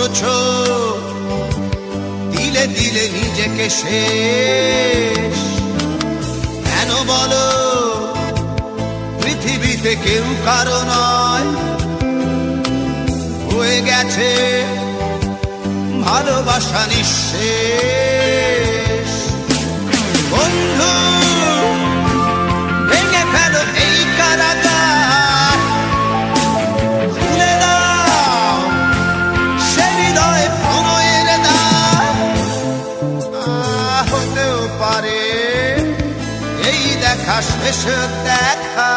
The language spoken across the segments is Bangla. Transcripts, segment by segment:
করেছো দিলে দিলে নিজেকে শেষ। কেন বলো পৃথিবীতে কেউ কারো নয়, হয়ে গেছে ভালোবাসা নিঃশেষ। বন্ধু ভেঙে ফেলো এই কারাগার, খুলে দাও সে হৃদয় প্রণয়ের দ্বার। হতেও পারে এই দেখা শেষ দেখা,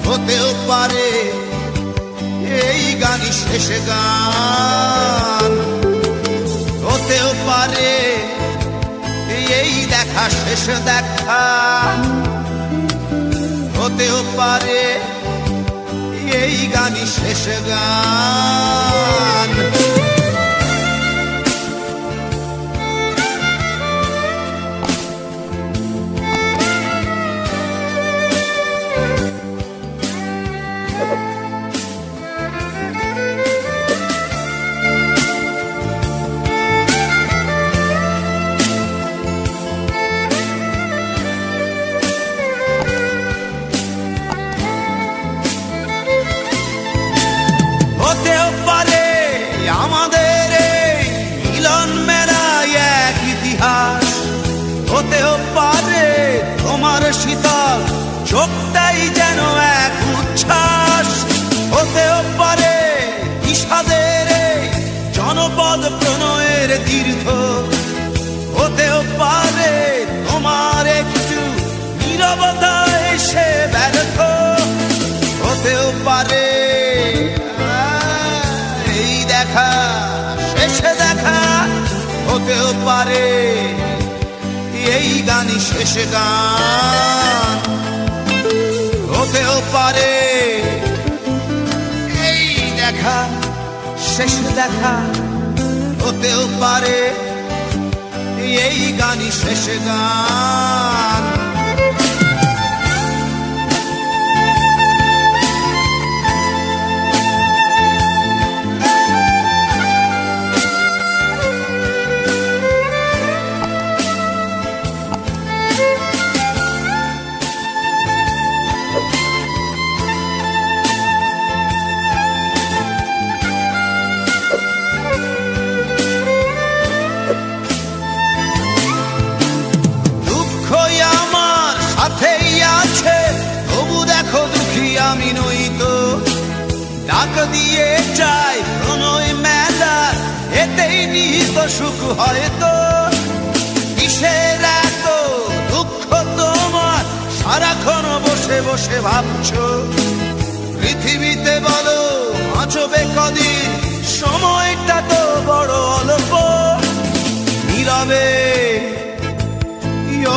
হতেও পারে এই গানই শেষ গান, হতেও পারে এই দেখা শেষ দেখা, হতেও পারে এই গানই শেষ গান। হতেও পারে আমাদের এই মিলন মেলায় এক ইতিহাস, হতেও পারে তোমার শীতল চোখটাই যেন এক উচ্ছ্বাস, হতেও পারে বিষাদের এই জনপদ প্রণয়ের তীর্থ, হতেও পারে তোমার একটু নীরবতা এসে ব্যর্থ, হতেও পারে দেখা শেষে দেখা, হতেও পারে এই গানই শেষ গান, হতেও পারে এই দেখা শেষ দেখা, হতেও পারে এই গানই শেষ গান। আমি নই তো ডাক দিয়ে চাই প্রণয় মেলা, এতেই নিহিত সুখ হয়তো। কিসের এত দুঃখ তোমার সারাক্ষণ বসে বসে ভাবছো, পৃথিবীতে বলো বাঁচবে কদিন, সময়টা তো বড় অল্প। নীরবে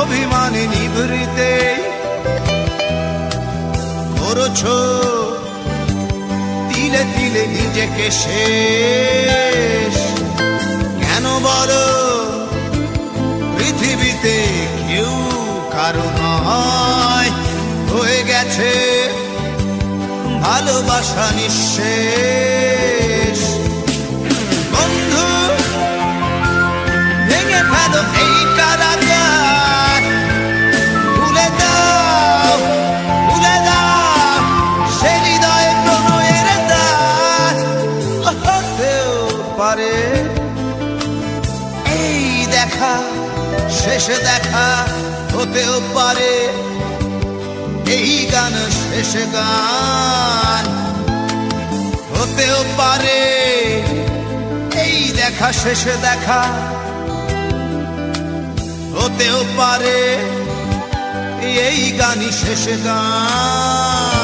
অভিমানে নিভৃতে করেছো দিলে দিলে নিজেকে শেষ। কেন বলো পৃথিবীতে কেউ কারো নয়, হয়ে গেছে ভালোবাসা নিঃশেষ। বন্ধু ভেঙে ফেলো এই কারাগার, খুলে দাও খুলে দাও সে হৃদয় প্রণয়ের দ্বার। হতেও পারে এই দেখা শেষ দেখা, হতেও পারে এই গান শেষ গান, হতেও পারে এই দেখা শেষ দেখা, হতেও পারে এই গানই শেষ গান।